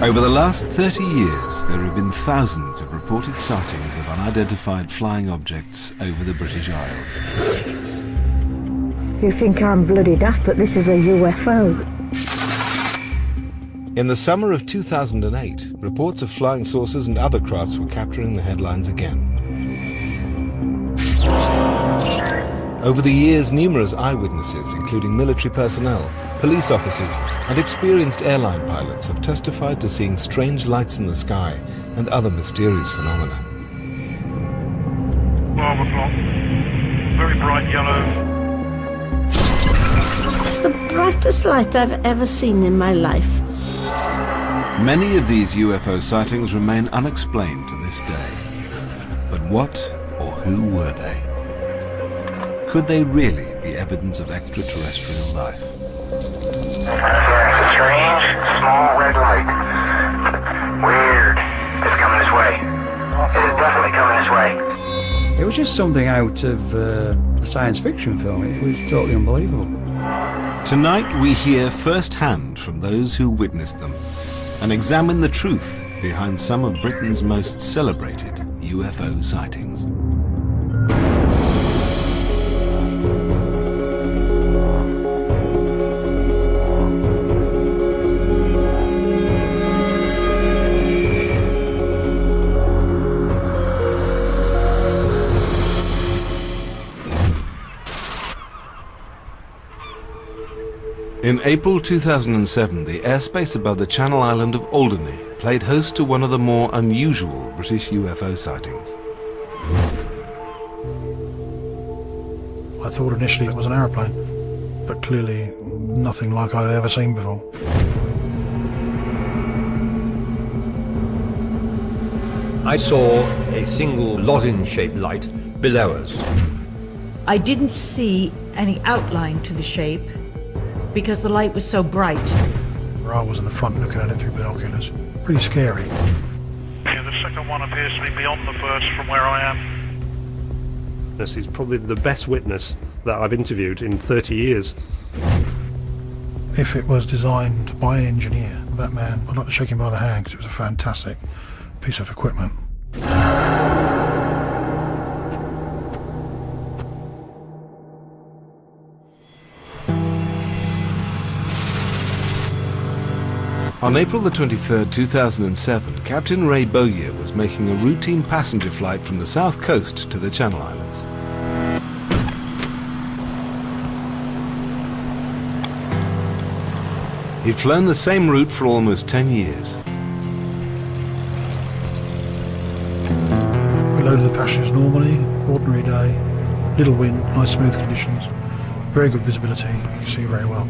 Over the last 30 years, there have been thousands of reported sightings of unidentified flying objects over the British Isles. You think I'm bloody daft, but this is a UFO. In the summer of 2008, reports of flying saucers and other crafts were capturing the headlines again. Over the years, numerous eyewitnesses, including military personnel, police officers, and experienced airline pilots have testified to seeing strange lights in the sky and other mysterious phenomena. 12 o'clock. Very bright yellow. It's the brightest light I've ever seen in my life. Many of these UFO sightings remain unexplained to this day. But what or who were they? Could they really be evidence of extraterrestrial life? It's a strange, small red light. Weird. It's coming this way. It is definitely coming this way. It was just something out of a science fiction film. It was totally unbelievable. Tonight we hear firsthand from those who witnessed them and examine the truth behind some of Britain's most celebrated UFO sightings. In April 2007, the airspace above the Channel Island of Alderney played host to one of the more unusual British UFO sightings. I thought initially it was an aeroplane, but clearly nothing like I'd ever seen before. I saw a single lozenge-shaped light below us. I didn't see any outline to the shape because the light was so bright. I was in the front looking at it through binoculars. Pretty scary. Yeah, the second one appears to be beyond the first from where I am. This is probably the best witness that I've interviewed in 30 years. If it was designed by an engineer, that man, I'd like to shake him by the hand because it was a fantastic piece of equipment. On April the 23rd, 2007, Captain Ray Bowyer was making a routine passenger flight from the south coast to the Channel Islands. He'd flown the same route for almost 10 years. We loaded the passengers normally, ordinary day, little wind, nice smooth conditions, very good visibility, you can see very well.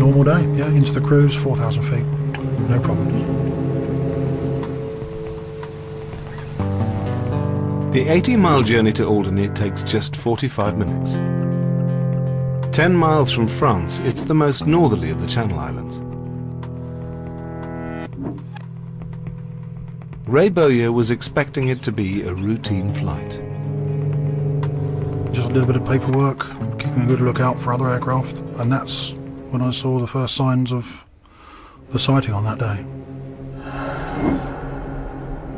Normal day, yeah, into the cruise, 4,000 feet, no problems. The 80-mile journey to Alderney takes just 45 minutes. 10 miles from France, it's the most northerly of the Channel Islands. Ray Bowyer was expecting it to be a routine flight. Just a little bit of paperwork, keeping a good lookout for other aircraft, and that's when I saw the first signs of the sighting on that day.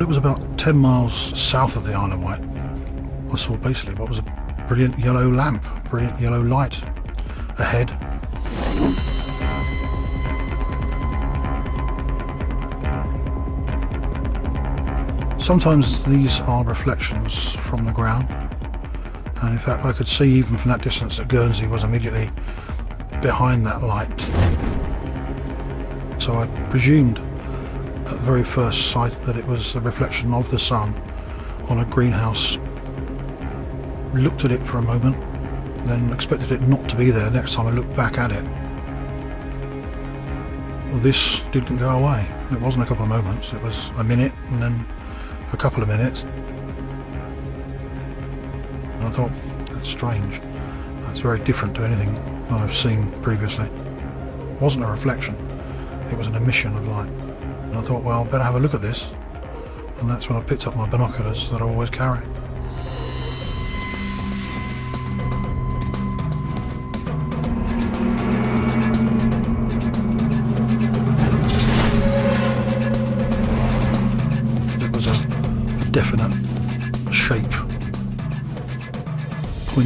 It was about 10 miles south of the Isle of Wight. I saw basically what was a brilliant yellow lamp, brilliant yellow light ahead. Sometimes these are reflections from the ground, and in fact I could see even from that distance that Guernsey was immediately behind that light. So I presumed at the very first sight that it was a reflection of the sun on a greenhouse. Looked at it for a moment, then expected it not to be there next time I looked back at it. This didn't go away. It wasn't a couple of moments, it was a minute and then a couple of minutes. And I thought, that's strange. That's very different to anything that I've seen previously. It wasn't a reflection, it was an emission of light. And I thought, well, better have a look at this. And that's when I picked up my binoculars that I always carry.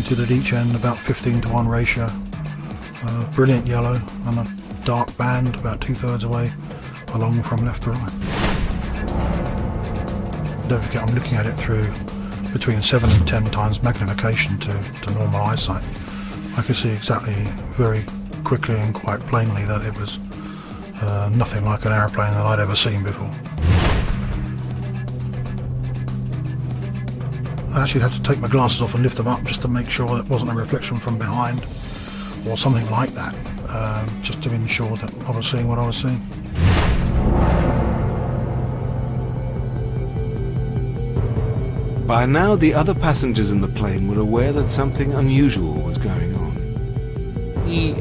illuminated at each end, about 15:1 ratio. Brilliant yellow and a dark band about 2/3 away along from left to right. Don't forget I'm looking at it through between 7 and 10 times magnification to normal eyesight. I could see exactly, very quickly and quite plainly, that it was nothing like an aeroplane that I'd ever seen before. I actually had to take my glasses off and lift them up just to make sure that wasn't a reflection from behind or something like that, just to ensure that I was seeing what I was seeing. By now, the other passengers in the plane were aware that something unusual was going on. He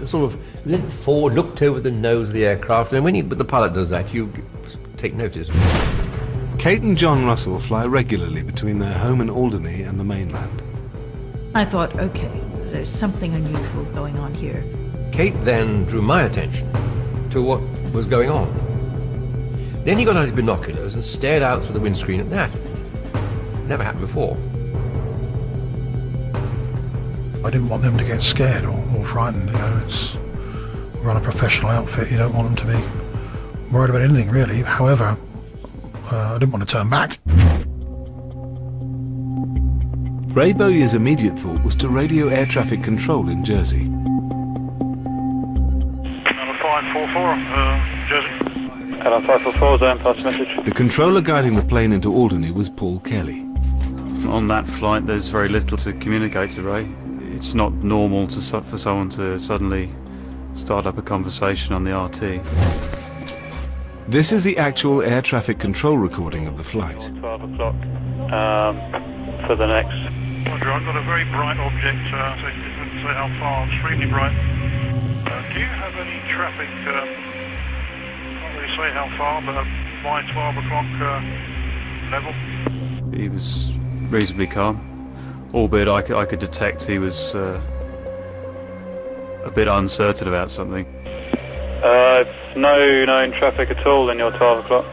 sort of leant forward, looked over the nose of the aircraft, and when the pilot does that, you take notice. Kate and John Russell fly regularly between their home in Alderney and the mainland. I thought, okay, there's something unusual going on here. Kate then drew my attention to what was going on. Then he got out his binoculars and stared out through the windscreen at that. Never happened before. I didn't want them to get scared or frightened. You know, run a professional outfit. You don't want them to be worried about anything really. However, I didn't want to turn back. Ray Bowyer's immediate thought was to radio air traffic control in Jersey. Number 544, Jersey. Hello, 544, Zone, pass message. The controller guiding the plane into Alderney was Paul Kelly. On that flight, there's very little to communicate to Ray. It's not normal for someone to suddenly start up a conversation on the RT. This is the actual air traffic control recording of the flight. 12 o'clock for the next. Roger, I've got a very bright object, so it doesn't say how far, extremely bright. Do you have any traffic, can't really say how far, but by 12 o'clock level? He was reasonably calm, albeit I could detect he was a bit uncertain about something. No known traffic at all in your 12 o'clock.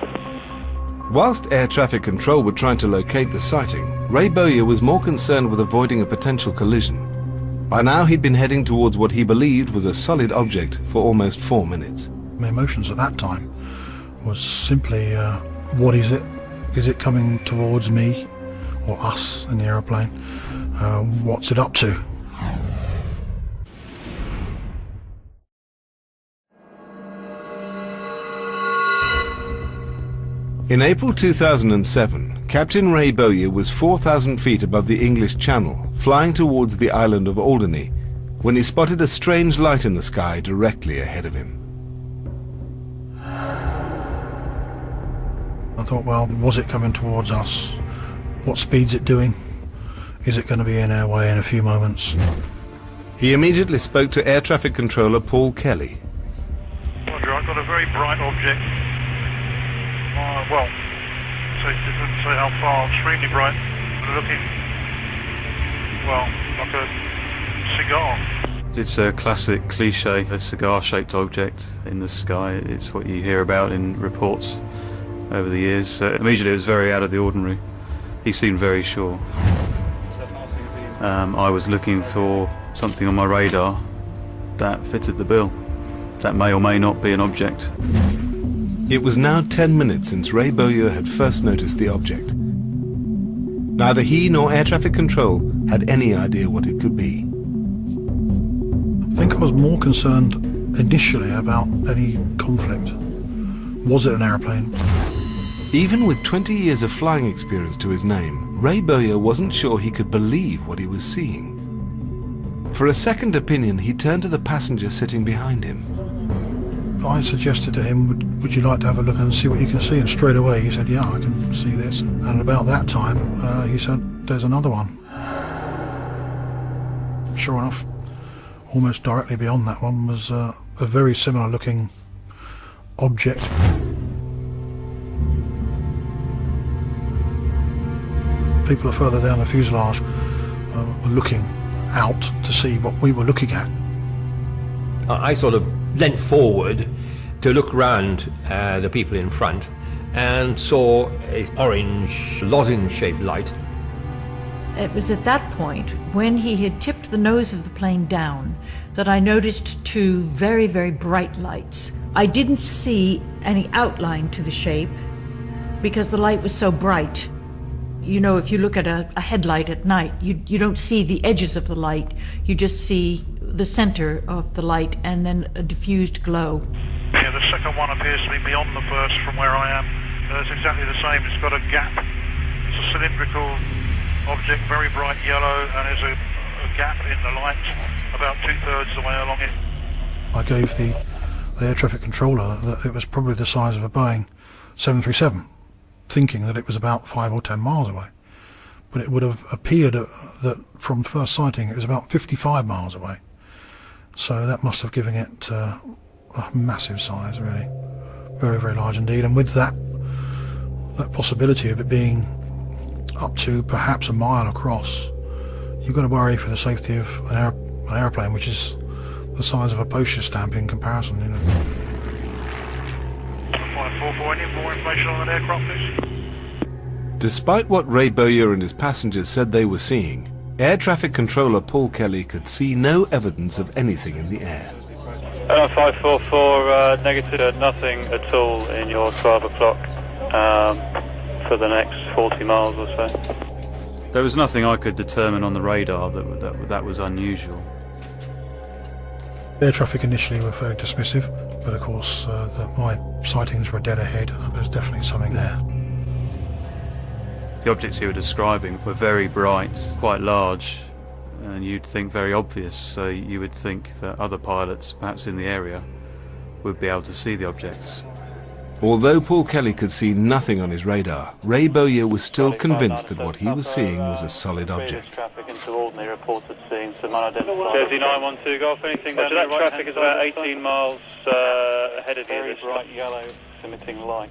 Whilst air traffic control were trying to locate the sighting, Ray Bowyer was more concerned with avoiding a potential collision. By now he'd been heading towards what he believed was a solid object for almost 4 minutes. My emotions at that time was simply, what is it? Is it coming towards me or us in the aeroplane? What's it up to? In April 2007, Captain Ray Bowyer was 4,000 feet above the English Channel, flying towards the island of Alderney, when he spotted a strange light in the sky directly ahead of him. I thought, well, was it coming towards us? What speed's it doing? Is it going to be in our way in a few moments? He immediately spoke to air traffic controller Paul Kelly. Roger, I've got a very bright object. Well, it doesn't say how far, extremely bright, looking, well, like a cigar. It's a classic cliche, a cigar-shaped object in the sky. It's what you hear about in reports over the years. Immediately it was very out of the ordinary. He seemed very sure. I was looking for something on my radar that fitted the bill. That may or may not be an object. It was now 10 minutes since Ray Bowyer had first noticed the object. Neither he nor air traffic control had any idea what it could be. I think I was more concerned initially about any conflict. Was it an aeroplane? Even with 20 years of flying experience to his name, Ray Bowyer wasn't sure he could believe what he was seeing. For a second opinion, he turned to the passenger sitting behind him. I suggested to him, would you like to have a look and see what you can see? And straight away he said, yeah, I can see this. And about that time, he said, there's another one. Sure enough, almost directly beyond that one was a very similar looking object. People further down the fuselage were looking out to see what we were looking at. I sort of leant forward to look round the people in front and saw an orange lozenge-shaped light. It was at that point, when he had tipped the nose of the plane down, that I noticed two very, very bright lights. I didn't see any outline to the shape because the light was so bright. You know, if you look at a headlight at night, you don't see the edges of the light. You just see the center of the light and then a diffused glow. Yeah, the second one appears to be beyond the first from where I am. It's exactly the same. It's got a gap. It's a cylindrical object, very bright yellow, and there's a gap in the light about 2/3 the way along it. I gave the air traffic controller that it was probably the size of a Boeing 737, thinking that it was about 5 or 10 miles away. But it would have appeared that from first sighting it was about 55 miles away. So that must have given it a massive size, really. Very, very large indeed. And with that possibility of it being up to perhaps a mile across, you've got to worry for the safety of an airplane which is the size of a postage stamp in comparison, you know. 544, any more information on that aircraft, please? Despite what Ray Bowyer and his passengers said they were seeing, air traffic controller Paul Kelly could see no evidence of anything in the air. 544, negative, nothing at all in your 12 o'clock for the next 40 miles or so. There was nothing I could determine on the radar that was unusual. Air traffic initially were fairly dismissive, but of course my sightings were dead ahead. There's definitely something there. The objects you were describing were very bright, quite large, and you'd think very obvious, so you would think that other pilots, perhaps in the area, would be able to see the objects. Although Paul Kelly could see nothing on his radar, Ray Bowyer was still convinced that what he was seeing was a solid object. Traffic into Alderney reported seeing some unidentified. Jersey 912 Golf, anything down that traffic is about 18 miles ahead of you. Very bright yellow emitting light.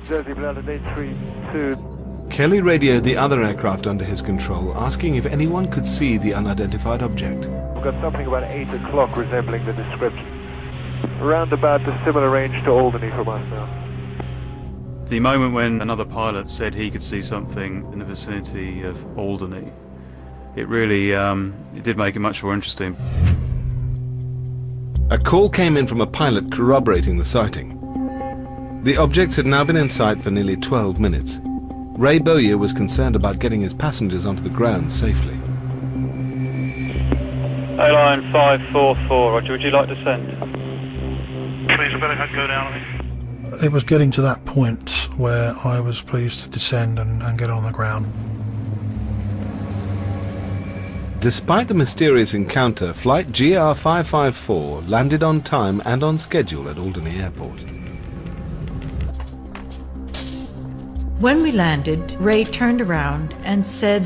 Jersey Blender 832. Kelly radioed the other aircraft under his control, asking if anyone could see the unidentified object. We've got something about 8 o'clock resembling the description. Around about a similar range to Alderney from us now. The moment when another pilot said he could see something in the vicinity of Alderney, it really it did make it much more interesting. A call came in from a pilot corroborating the sighting. The objects had now been in sight for nearly 12 minutes. Ray Bowyer was concerned about getting his passengers onto the ground safely. A-line 544, Roger, would you like to send? Please, I better go down on it. It was getting to that point where I was pleased to descend and get on the ground. Despite the mysterious encounter, flight GR554 landed on time and on schedule at Alderney Airport. When we landed, Ray turned around and said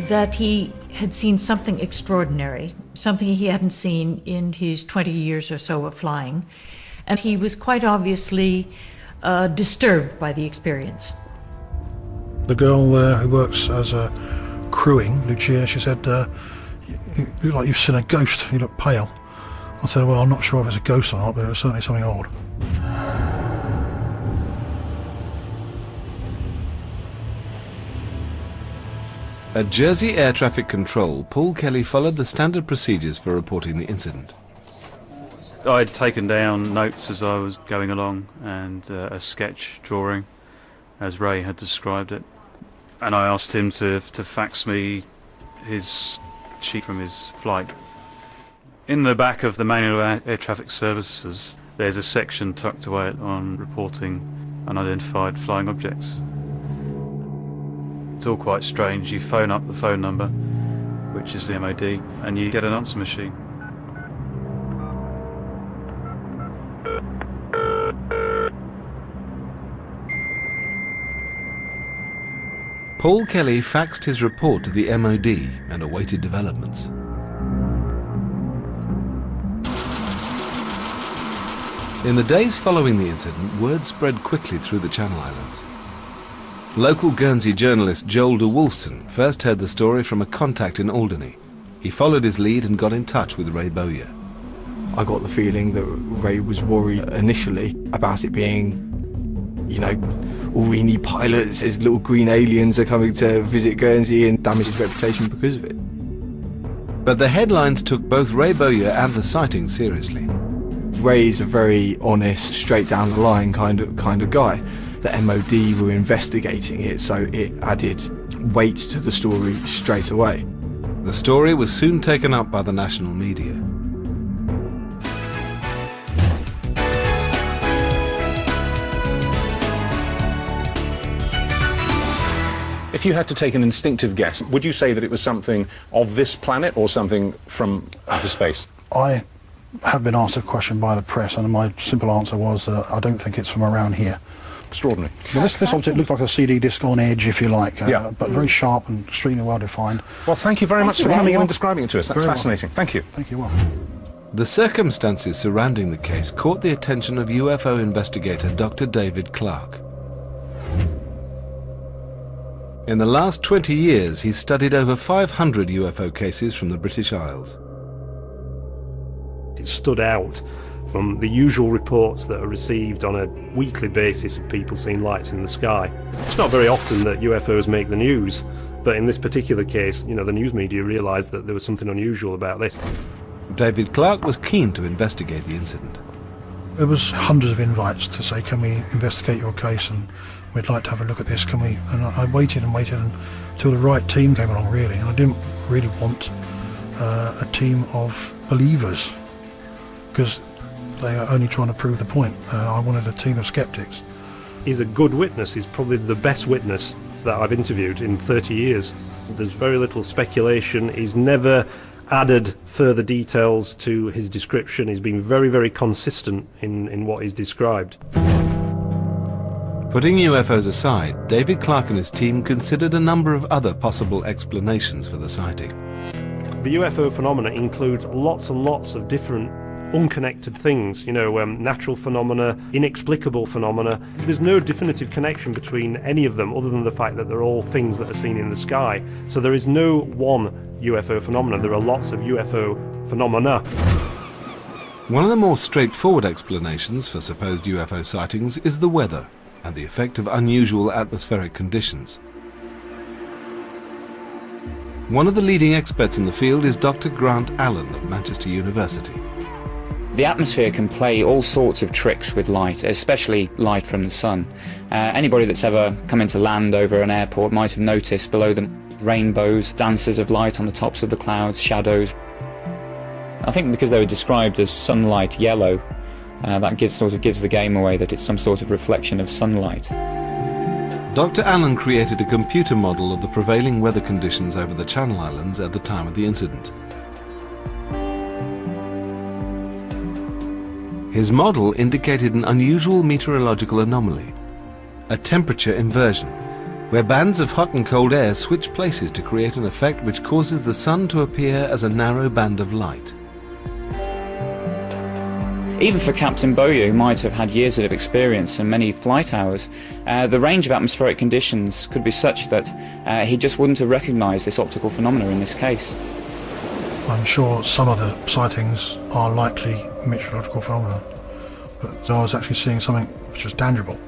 that he had seen something extraordinary, something he hadn't seen in his 20 years or so of flying, and he was quite obviously disturbed by the experience. The girl there who works as a crewing, Lucia, she said, you look like you've seen a ghost, you look pale. I said, well, I'm not sure if it's a ghost or not, but it was certainly something odd. At Jersey Air Traffic Control, Paul Kelly followed the standard procedures for reporting the incident. I had taken down notes as I was going along and a sketch drawing, as Ray had described it. And I asked him to fax me his sheet from his flight. In the back of the Manual Air Traffic Services, there's a section tucked away on reporting unidentified flying objects. It's all quite strange. You phone up the phone number, which is the MOD, and you get an answer machine. Paul Kelly faxed his report to the MOD and awaited developments. In the days following the incident, word spread quickly through the Channel Islands. Local Guernsey journalist Joel de Wolfson first heard the story from a contact in Alderney. He followed his lead and got in touch with Ray Bowyer. I got the feeling that Ray was worried initially about it being, you know, all we need pilots, as little green aliens are coming to visit Guernsey, and damage his reputation because of it. But the headlines took both Ray Bowyer and the sighting seriously. Ray's a very honest, straight down the line kind of guy. The MOD were investigating it, so it added weight to the story straight away. The story was soon taken up by the national media. If you had to take an instinctive guess, would you say that it was something of this planet or something from outer space? I have been asked a question by the press, and my simple answer was I don't think it's from around here. Extraordinary. Well, this object looked like a CD disc on edge, if you like, but very sharp and extremely well defined. Well, thank you very much for coming in and describing it to us. That's Very fascinating. well. Thank you. Thank you. Well. The circumstances surrounding the case caught the attention of UFO investigator Dr. David Clarke. In the last 20 years, he's studied over 500 UFO cases from the British Isles. It stood out from the usual reports that are received on a weekly basis of people seeing lights in the sky. It's not very often that UFOs make the news, but in this particular case, the news media realised that there was something unusual about this. David Clarke was keen to investigate the incident. There was hundreds of invites to say, can we investigate your case, and we'd like to have a look at this, can we? And I waited and waited until the right team came along, really, and I didn't really want a team of believers, because they are only trying to prove the point. I wanted a team of skeptics. He's a good witness. He's probably the best witness that I've interviewed in 30 years. There's very little speculation. He's never added further details to his description. He's been very, very consistent in what he's described. Putting UFOs aside, David Clarke and his team considered a number of other possible explanations for the sighting. The UFO phenomena includes lots and lots of different unconnected things, natural phenomena, inexplicable phenomena. There's no definitive connection between any of them other than the fact that they're all things that are seen in the sky. So there is no one UFO phenomenon. There are lots of UFO phenomena. One of the more straightforward explanations for supposed UFO sightings is the weather and the effect of unusual atmospheric conditions. One of the leading experts in the field is Dr. Grant Allen of Manchester University. The atmosphere can play all sorts of tricks with light, especially light from the sun. Anybody that's ever come into land over an airport might have noticed below them rainbows, dances of light on the tops of the clouds, shadows. I think because they were described as sunlight yellow, that gives the game away that it's some sort of reflection of sunlight. Dr. Allen created a computer model of the prevailing weather conditions over the Channel Islands at the time of the incident. His model indicated an unusual meteorological anomaly, a temperature inversion, where bands of hot and cold air switch places to create an effect which causes the sun to appear as a narrow band of light. Even for Captain Bowyer, who might have had years of experience and many flight hours, the range of atmospheric conditions could be such that he just wouldn't have recognised this optical phenomena in this case. I'm sure some of the sightings are likely meteorological phenomena, but I was actually seeing something which was tangible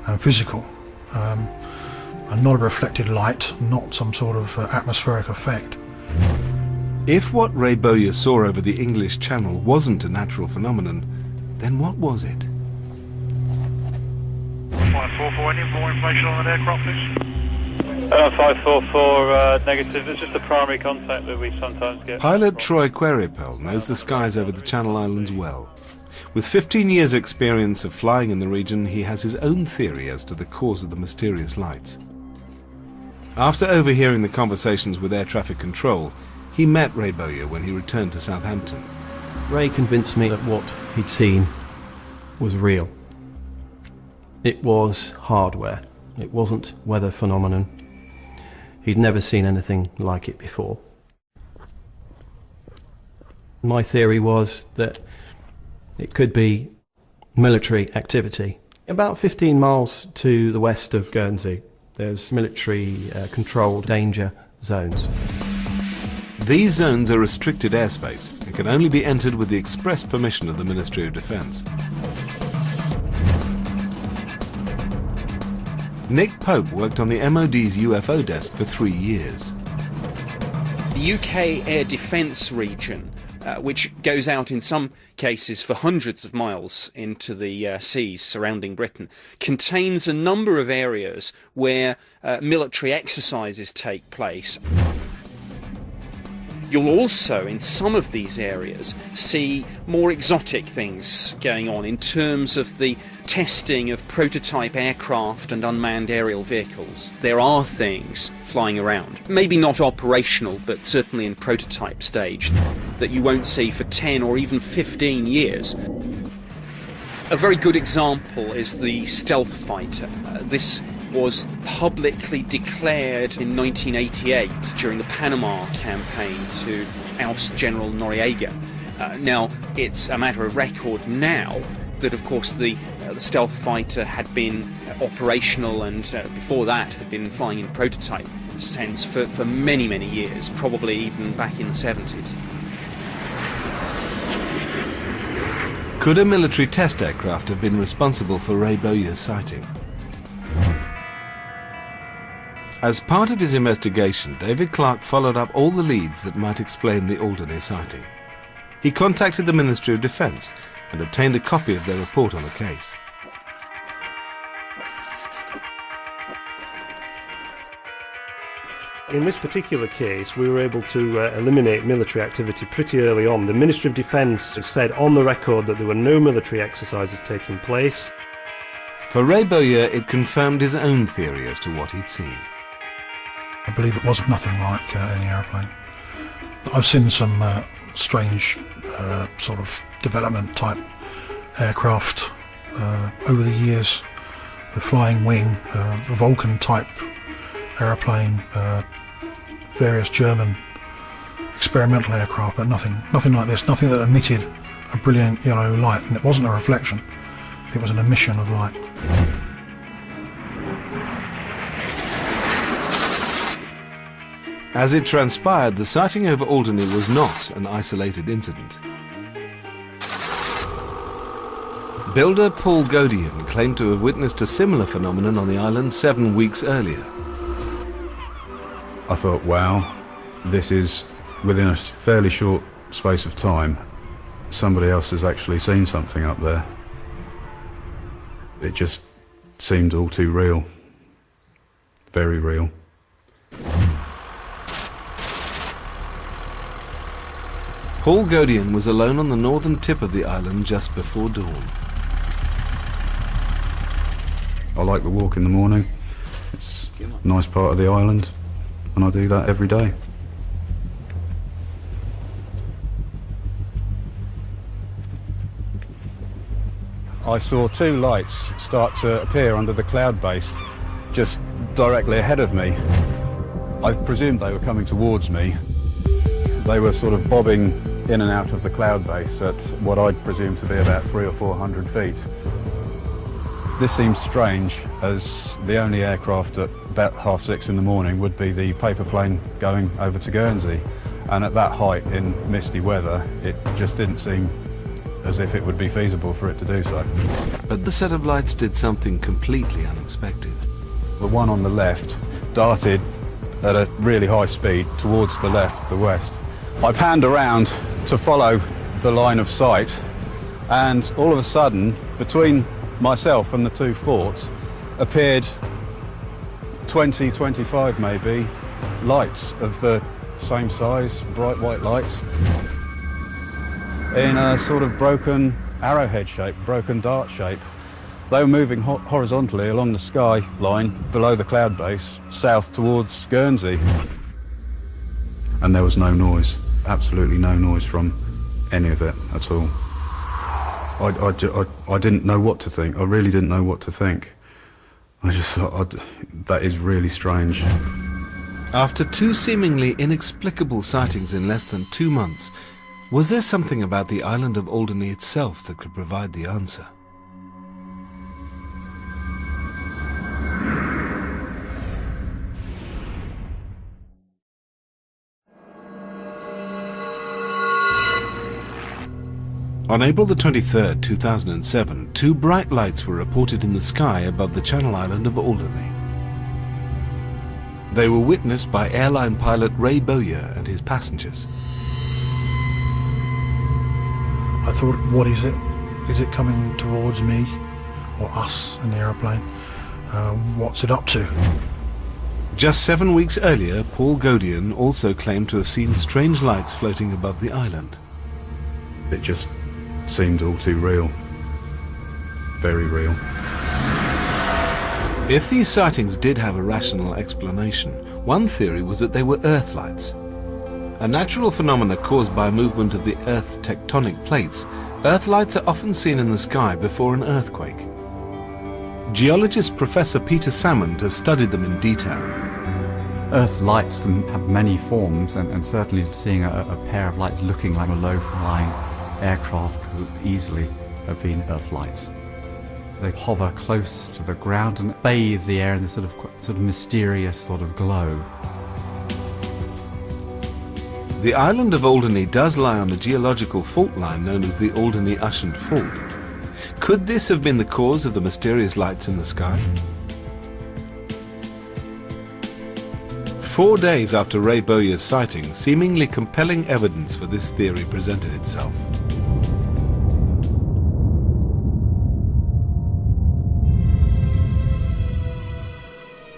and physical, and not a reflected light, not some sort of atmospheric effect. If what Ray Bowyer saw over the English Channel wasn't a natural phenomenon, then what was it? 544, any more information on an aircraft, please? 544, negative. It's just the primary contact that we sometimes get. Pilot Troy Queripel knows the skies over the Channel Islands well. With 15 years' experience of flying in the region, he has his own theory as to the cause of the mysterious lights. After overhearing the conversations with air traffic control, he met Ray Bowyer when he returned to Southampton. Ray convinced me that what he'd seen was real. It was hardware. It wasn't weather phenomenon. He'd never seen anything like it before. My theory was that it could be military activity. About 15 miles to the west of Guernsey, there's military controlled danger zones. These zones are restricted airspace and can only be entered with the express permission of the Ministry of Defence. Nick Pope worked on the MOD's UFO desk for 3 years. The UK air defence region, which goes out in some cases for hundreds of miles into the seas surrounding Britain, contains a number of areas where military exercises take place. You'll also, in some of these areas, see more exotic things going on in terms of the testing of prototype aircraft and unmanned aerial vehicles. There are things flying around, maybe not operational, but certainly in prototype stage, that you won't see for 10 or even 15 years. A very good example is the stealth fighter. This was publicly declared in 1988 during the Panama campaign to oust General Noriega. Now, it's a matter of record now that, of course, the stealth fighter had been operational and before that had been flying in prototype sense for many, many years, probably even back in the 70s. Could a military test aircraft have been responsible for Ray Bowyer's sighting? As part of his investigation, David Clarke followed up all the leads that might explain the Alderney sighting. He contacted the Ministry of Defence and obtained a copy of their report on the case. In this particular case, we were able to eliminate military activity pretty early on. The Ministry of Defence said on the record that there were no military exercises taking place. For Ray Bowyer, it confirmed his own theory as to what he'd seen. I believe it wasn't nothing like any aeroplane. I've seen some strange sort of development type aircraft over the years. The Flying Wing, the Vulcan type aeroplane, various German experimental aircraft, but nothing like this, nothing that emitted a brilliant yellow light, and it wasn't a reflection, it was an emission of light. As it transpired, the sighting over Alderney was not an isolated incident. Builder Paul Godian claimed to have witnessed a similar phenomenon on the island 7 weeks earlier. I thought, wow, this is, within a fairly short space of time, somebody else has actually seen something up there. It just seemed all too real. Very real. Paul Godian was alone on the northern tip of the island just before dawn. I like the walk in the morning. It's a nice part of the island, and I do that every day. I saw two lights start to appear under the cloud base just directly ahead of me. I presumed they were coming towards me. They were sort of bobbing in and out of the cloud base at what I'd presume to be about 300 or 400 feet. This seems strange, as the only aircraft at about 6:30 in the morning would be the paper plane going over to Guernsey, and at that height in misty weather it just didn't seem as if it would be feasible for it to do so. But the set of lights did something completely unexpected. The one on the left darted at a really high speed towards the left, the west. I panned around to follow the line of sight, and all of a sudden, between myself and the two forts, appeared 20, 25 maybe, lights of the same size, bright white lights, in a sort of broken arrowhead shape, broken dart shape. They were moving horizontally along the sky line below the cloud base, south towards Guernsey. And there was no noise, absolutely no noise from any of it at all. I didn't know what to think. I really didn't know what to think. I just thought, that is really strange. After two seemingly inexplicable sightings in less than 2 months, was there something about the island of Alderney itself that could provide the answer? On April the 23rd, 2007, two bright lights were reported in the sky above the Channel Island of Alderney. They were witnessed by airline pilot Ray Bowyer and his passengers. I thought, what is it? Is it coming towards me or us in the aeroplane? What's it up to? Just 7 weeks earlier, Paul Godian also claimed to have seen strange lights floating above the island. It just seemed all too real. Very real. If these sightings did have a rational explanation, one theory was that they were Earth lights. A natural phenomena caused by movement of the Earth's tectonic plates, Earth lights are often seen in the sky before an earthquake. Geologist Professor Peter Salmond has studied them in detail. Earth lights can have many forms, and certainly seeing a pair of lights looking like a low-flying aircraft could easily have been Earth lights. They hover close to the ground and bathe the air in this sort of mysterious sort of glow. The island of Alderney does lie on a geological fault line known as the Alderney-Ushant Fault. Could this have been the cause of the mysterious lights in the sky? 4 days after Ray Bowyer's sighting, seemingly compelling evidence for this theory presented itself.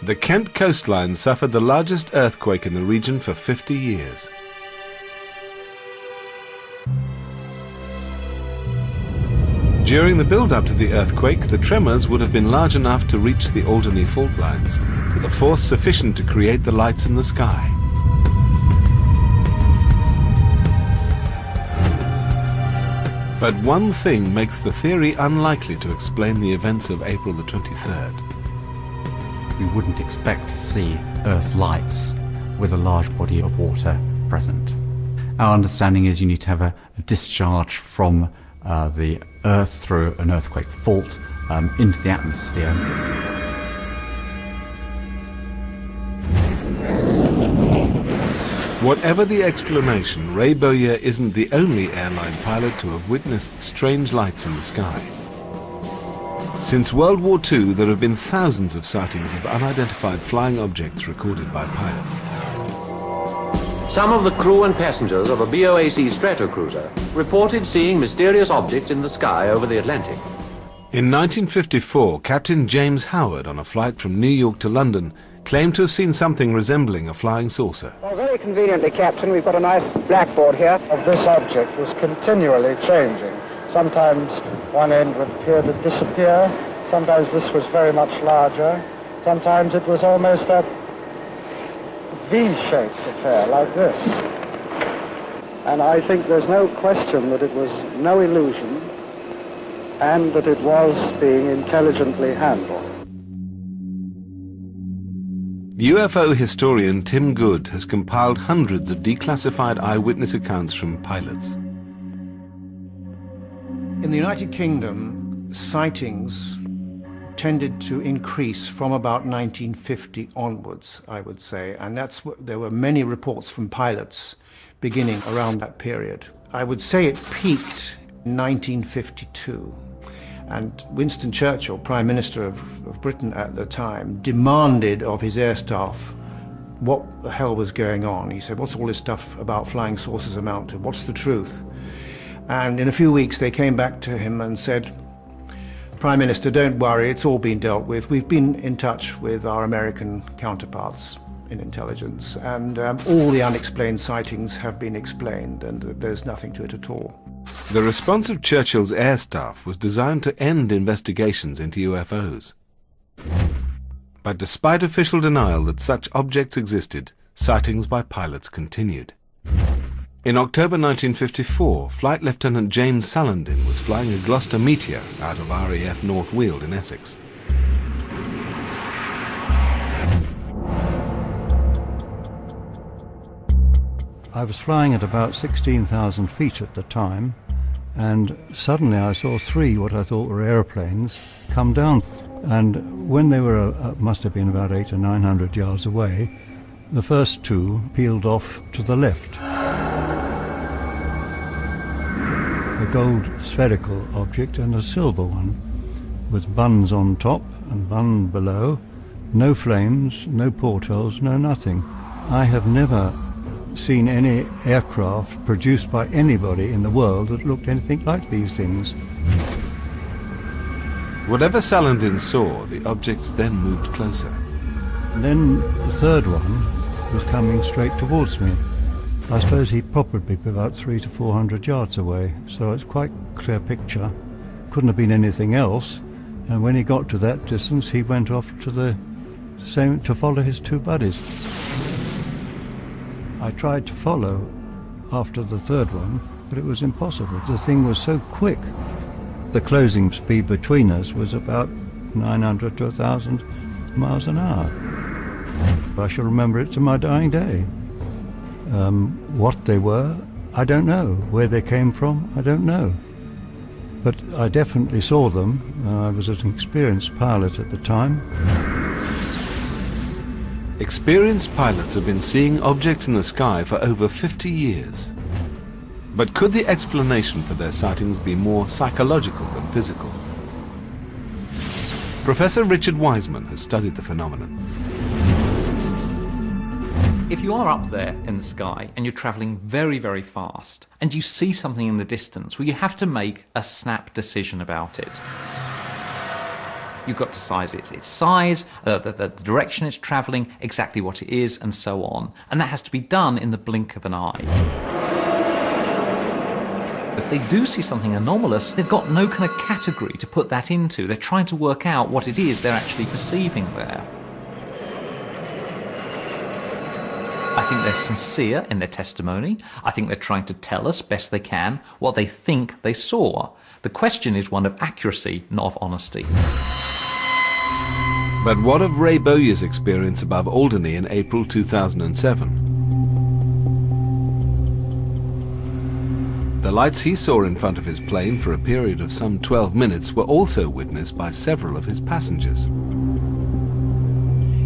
The Kent coastline suffered the largest earthquake in the region for 50 years. During the build-up to the earthquake, the tremors would have been large enough to reach the Alderney fault lines, with a force sufficient to create the lights in the sky. But one thing makes the theory unlikely to explain the events of April the 23rd. We wouldn't expect to see Earth lights with a large body of water present. Our understanding is you need to have a discharge from the Earth through an earthquake fault into the atmosphere. Whatever the explanation, Ray Bowyer isn't the only airline pilot to have witnessed strange lights in the sky. Since World War II, there have been thousands of sightings of unidentified flying objects recorded by pilots. Some of the crew and passengers of a BOAC Stratocruiser reported seeing mysterious objects in the sky over the Atlantic. In 1954, Captain James Howard, on a flight from New York to London, claimed to have seen something resembling a flying saucer. Well, very conveniently, Captain, we've got a nice blackboard here. Of this object was continually changing. Sometimes one end would appear to disappear. Sometimes this was very much larger. Sometimes it was almost a V-shaped affair like this. And I think there's no question that it was no illusion and that it was being intelligently handled. UFO historian Tim Good has compiled hundreds of declassified eyewitness accounts from pilots. In the United Kingdom, sightings tended to increase from about 1950 onwards, I would say, and there were many reports from pilots beginning around that period. I would say it peaked in 1952, and Winston Churchill, Prime Minister of Britain at the time, demanded of his air staff what the hell was going on. He said, what's all this stuff about flying saucers amount to? What's the truth? And in a few weeks they came back to him and said, Prime Minister, don't worry, it's all been dealt with. We've been in touch with our American counterparts in intelligence, and all the unexplained sightings have been explained, and there's nothing to it at all. The response of Churchill's air staff was designed to end investigations into UFOs. But despite official denial that such objects existed, sightings by pilots continued. In October 1954, Flight Lieutenant James Salandin was flying a Gloucester Meteor out of RAF North Weald in Essex. I was flying at about 16,000 feet at the time, and suddenly I saw three what I thought were aeroplanes come down. And when they were, must have been about 800 or 900 yards away, the first two peeled off to the left. A gold spherical object and a silver one, with buns on top and bun below, No flames, no portholes, no nothing. I have never seen any aircraft produced by anybody in the world that looked anything like these things. Whatever Salandin saw, the objects then moved closer. And then the third one was coming straight towards me. I suppose he'd probably be about 300 to 400 yards away, so it's quite a clear picture. Couldn't have been anything else. And when he got to that distance, he went off to the same to follow his two buddies. I tried to follow after the third one, but it was impossible. The thing was so quick. The closing speed between us was about 900 to 1,000 miles an hour. I shall remember it to my dying day. What they were, I don't know. Where they came from, I don't know. But I definitely saw them. I was an experienced pilot at the time. Experienced pilots have been seeing objects in the sky for over 50 years. But could the explanation for their sightings be more psychological than physical? Professor Richard Wiseman has studied the phenomenon. If you are up there in the sky and you're travelling very, very fast and you see something in the distance, well, you have to make a snap decision about it. You've got to size its size, the direction it's travelling, exactly what it is, and so on. And that has to be done in the blink of an eye. If they do see something anomalous, they've got no kind of category to put that into. They're trying to work out what it is they're actually perceiving there. I think they're sincere in their testimony. I think they're trying to tell us best they can what they think they saw. The question is one of accuracy, not of honesty. But what of Ray Bowyer's experience above Alderney in April 2007? The lights he saw in front of his plane for a period of some 12 minutes were also witnessed by several of his passengers.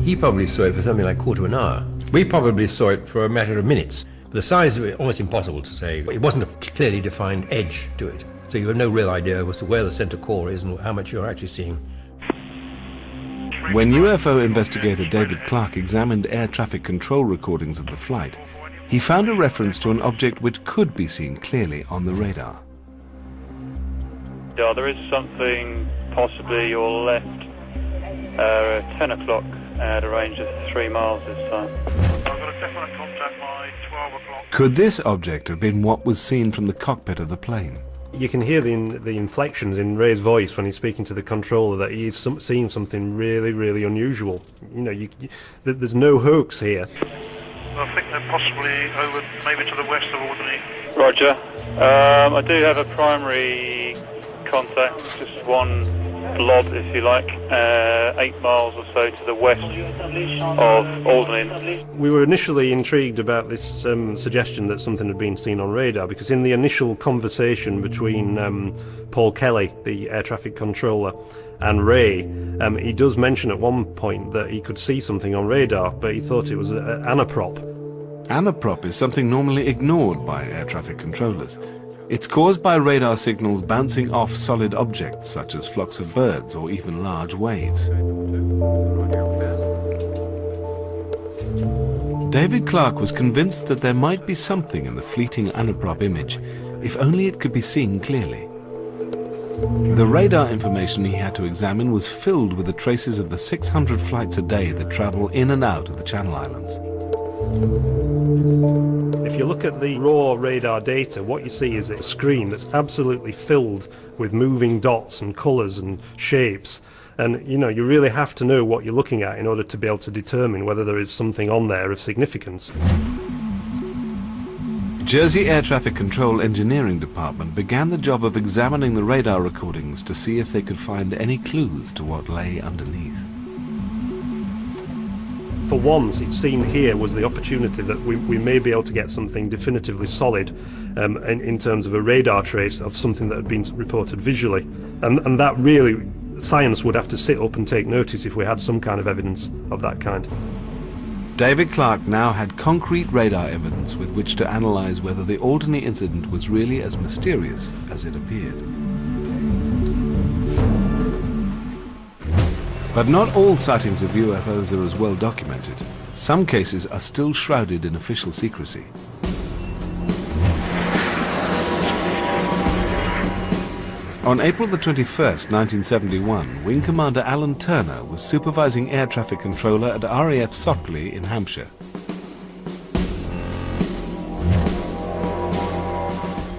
He probably saw it for something like a quarter of an hour. We probably saw it for a matter of minutes. The size of it, almost impossible to say. It wasn't a clearly defined edge to it. So you have no real idea as to where the center core is and how much you're actually seeing. When UFO investigator David Clark examined air traffic control recordings of the flight, he found a reference to an object which could be seen clearly on the radar. Yeah, there is something possibly your left at 10 o'clock at a range of 3 miles this time. I've got a definite contact by 12 o'clock. Could this object have been what was seen from the cockpit of the plane? You can hear the inflections in Ray's voice when he's speaking to the controller that he's seeing something really, really unusual. You know, there's no hoax here. I think they're possibly over, maybe to the west of Alderney. Roger. I do have a primary contact, just one blob, if you like, 8 miles or so to the west of Alderney. We were initially intrigued about this suggestion that something had been seen on radar, because in the initial conversation between Paul Kelly, the air traffic controller, and Ray, he does mention at one point that he could see something on radar, but he thought it was an anaprop. Anaprop is something normally ignored by air traffic controllers. It's caused by radar signals bouncing off solid objects such as flocks of birds or even large waves. David Clark was convinced that there might be something in the fleeting anaprop image, if only it could be seen clearly. The radar information he had to examine was filled with the traces of the 600 flights a day that travel in and out of the Channel Islands. If you look at the raw radar data, what you see is a screen that's absolutely filled with moving dots and colours and shapes. And, you know, you really have to know what you're looking at in order to be able to determine whether there is something on there of significance. Jersey Air Traffic Control Engineering Department began the job of examining the radar recordings to see if they could find any clues to what lay underneath. For once, it seemed here was the opportunity that we may be able to get something definitively solid in terms of a radar trace of something that had been reported visually. And that really, science would have to sit up and take notice if we had some kind of evidence of that kind. David Clark now had concrete radar evidence with which to analyze whether the Alderney incident was really as mysterious as it appeared. But not all sightings of UFOs are as well documented. Some cases are still shrouded in official secrecy. On April the 21st, 1971, Wing Commander Alan Turner was supervising air traffic controller at RAF Sockley in Hampshire.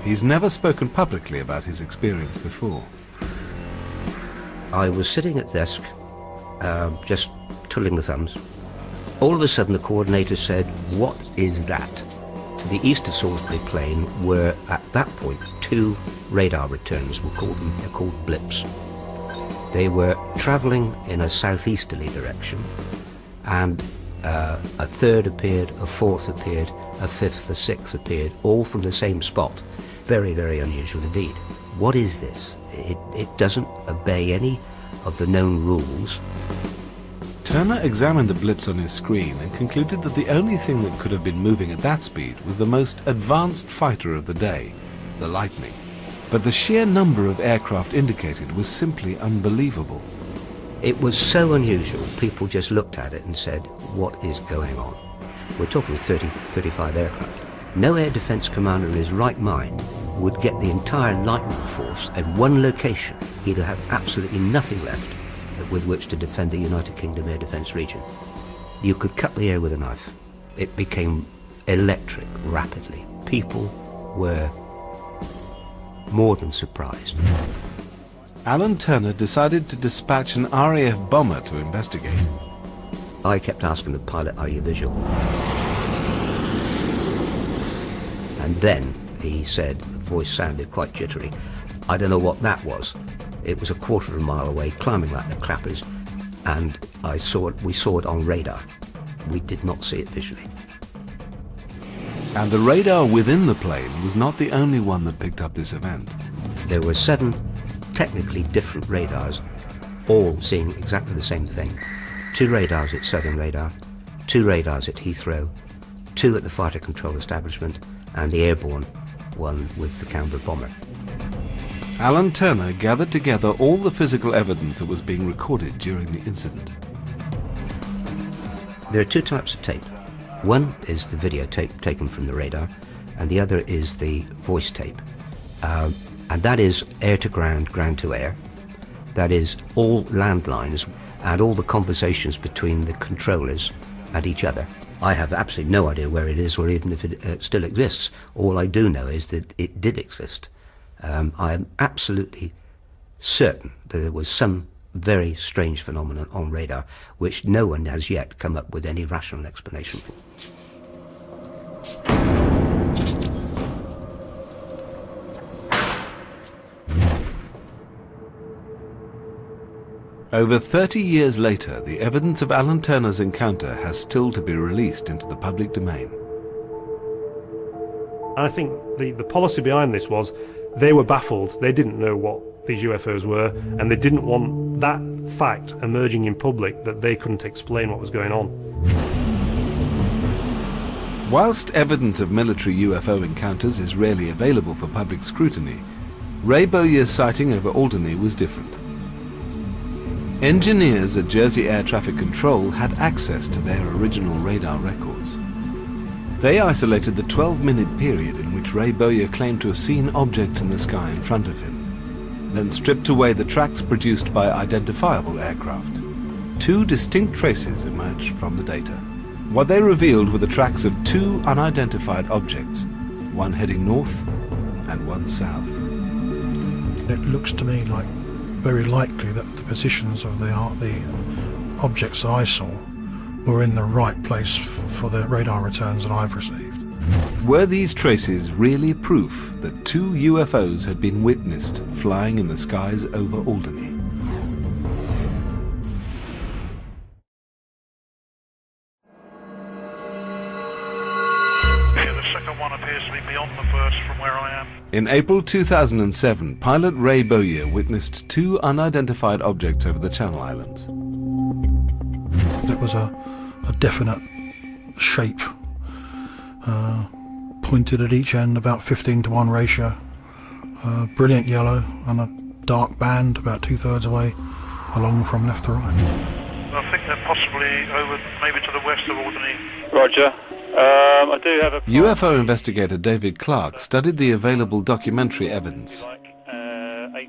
He's never spoken publicly about his experience before. I was sitting at desk, just twiddling the thumbs. All of a sudden the coordinator said, "What is that?" To the east of Salisbury Plain were, at that point, 2 radar returns, they're called blips. They were travelling in a southeasterly direction, and a third appeared, a fourth appeared, a fifth, a sixth appeared, all from the same spot. Very, very unusual indeed. What is this? It doesn't obey any of the known rules. Turner examined the blips on his screen and concluded that the only thing that could have been moving at that speed was the most advanced fighter of the day, the Lightning. But the sheer number of aircraft indicated was simply unbelievable. It was so unusual, people just looked at it and said, "What is going on?" We're talking 30, 35 aircraft. No air defence commander in his right mind would get the entire Lightning force in one location. He'd have absolutely nothing left with which to defend the United Kingdom air defence region. You could cut the air with a knife. It became electric rapidly. People were more than surprised. Alan Turner decided to dispatch an RAF bomber to investigate. I kept asking the pilot, "Are you visual?" And then he said, the voice sounded quite jittery, "I don't know what that was." It was a quarter of a mile away, climbing like the clappers, and we saw it on radar. We did not see it visually. And the radar within the plane was not the only one that picked up this event. There were 7 technically different radars, all seeing exactly the same thing. 2 radars at Southern Radar, 2 radars at Heathrow, 2 at the fighter control establishment, and the airborne one with the Canberra bomber. Alan Turner gathered together all the physical evidence that was being recorded during the incident. There are 2 types of tape. One is the videotape taken from the radar, and the other is the voice tape. And that is air to ground, ground to air. That is all landlines and all the conversations between the controllers and each other. I have absolutely no idea where it is, or even if it still exists. All I do know is that it did exist. I am absolutely certain that there was some very strange phenomenon on radar which no one has yet come up with any rational explanation for. Over 30 years later, the evidence of Alan Turner's encounter has still to be released into the public domain. I think the policy behind this was they were baffled. They didn't know what these UFOs were, and they didn't want that fact emerging in public that they couldn't explain what was going on. Whilst evidence of military UFO encounters is rarely available for public scrutiny, Ray Bowyer's sighting over Alderney was different. Engineers at Jersey Air Traffic Control had access to their original radar records. They isolated the 12-minute period in which Ray Bowyer claimed to have seen objects in the sky in front of him, then stripped away the tracks produced by identifiable aircraft. 2 distinct traces emerged from the data. What they revealed were the tracks of 2 unidentified objects, one heading north and one south. It looks to me like very likely that the positions of the objects that I saw were in the right place for the radar returns that I've received. Were these traces really proof that 2 UFOs had been witnessed flying in the skies over Alderney? Yeah, the second one appears to be beyond the first from where I am. In April 2007, pilot Ray Bowyer witnessed 2 unidentified objects over the Channel Islands. It was a definite shape, pointed at each end, about 15:1 ratio, brilliant yellow and a dark band about 2/3 away along from left to right. I think they're possibly over, maybe to the west of Alderney. Roger. I do have a... UFO investigator David Clark studied the available documentary evidence, 8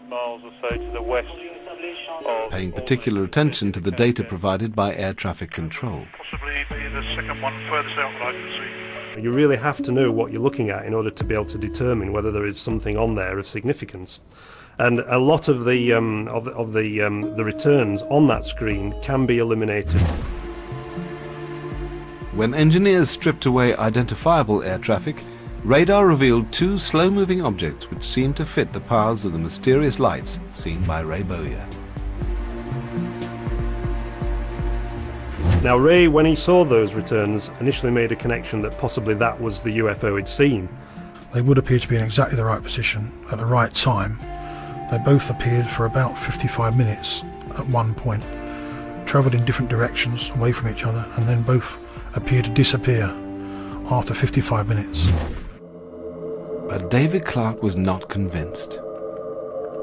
miles or so to the west of... paying particular attention to the data provided by air traffic control. Possibly be the second one furthest out that I can see. You really have to know what you're looking at in order to be able to determine whether there is something on there of significance. And a lot of the returns on that screen can be eliminated. When engineers stripped away identifiable air traffic, radar revealed 2 slow-moving objects which seemed to fit the paths of the mysterious lights seen by Ray Bowyer. Now Ray, when he saw those returns, initially made a connection that possibly that was the UFO he'd seen. They would appear to be in exactly the right position at the right time. They both appeared for about 55 minutes at one point, travelled in different directions away from each other, and then both appeared to disappear after 55 minutes. But David Clark was not convinced.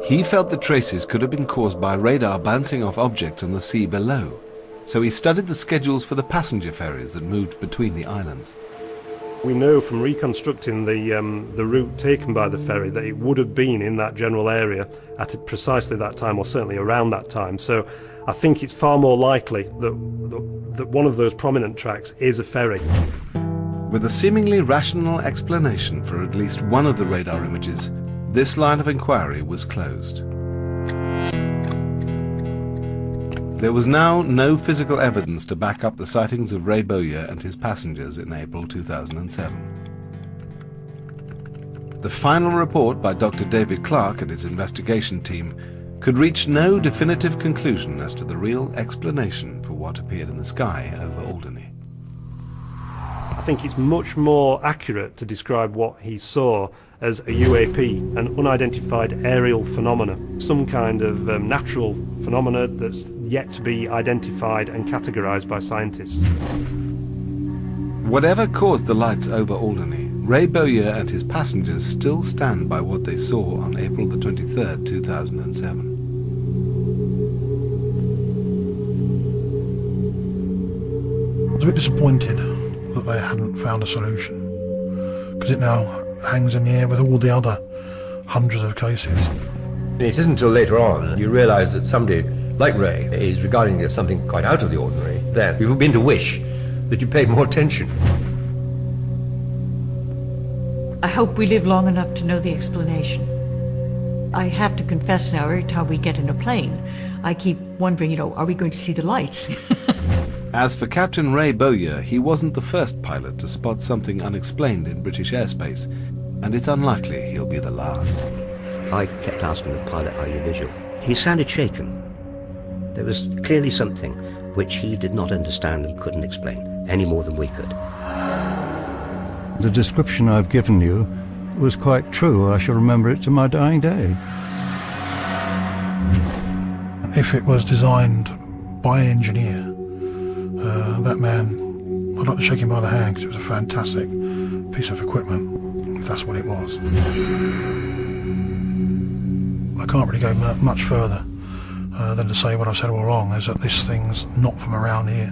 He felt the traces could have been caused by radar bouncing off objects on the sea below, so he studied the schedules for the passenger ferries that moved between the islands. We know from reconstructing the route taken by the ferry that it would have been in that general area at precisely that time, or certainly around that time. So I think it's far more likely that one of those prominent tracks is a ferry. With a seemingly rational explanation for at least one of the radar images, this line of inquiry was closed. There was now no physical evidence to back up the sightings of Ray Bowyer and his passengers in April 2007. The final report by Dr. David Clark and his investigation team could reach no definitive conclusion as to the real explanation for what appeared in the sky over Alderney. I think it's much more accurate to describe what he saw as a UAP, an unidentified aerial phenomena, some kind of natural phenomena that's yet to be identified and categorized by scientists. Whatever caused the lights over Alderney, Ray Bowyer and his passengers still stand by what they saw on April the 23rd, 2007. I was a bit disappointed that they hadn't found a solution, because it now hangs in the air with all the other hundreds of cases. It isn't until later on you realise that somebody like Ray is regarding it as something quite out of the ordinary that you begin to wish that you paid more attention. I hope we live long enough to know the explanation. I have to confess now, every time we get in a plane, I keep wondering, are we going to see the lights? As for Captain Ray Bowyer, he wasn't the first pilot to spot something unexplained in British airspace, and it's unlikely he'll be the last. I kept asking the pilot, "Are you visual?" He sounded shaken. There was clearly something which he did not understand and couldn't explain, any more than we could. The description I've given you was quite true. I shall remember it to my dying day. If it was designed by an engineer, that man, I'd like to shake him by the hand, because it was a fantastic piece of equipment, if that's what it was. I can't really go much further than to say what I've said all along, is that this thing's not from around here.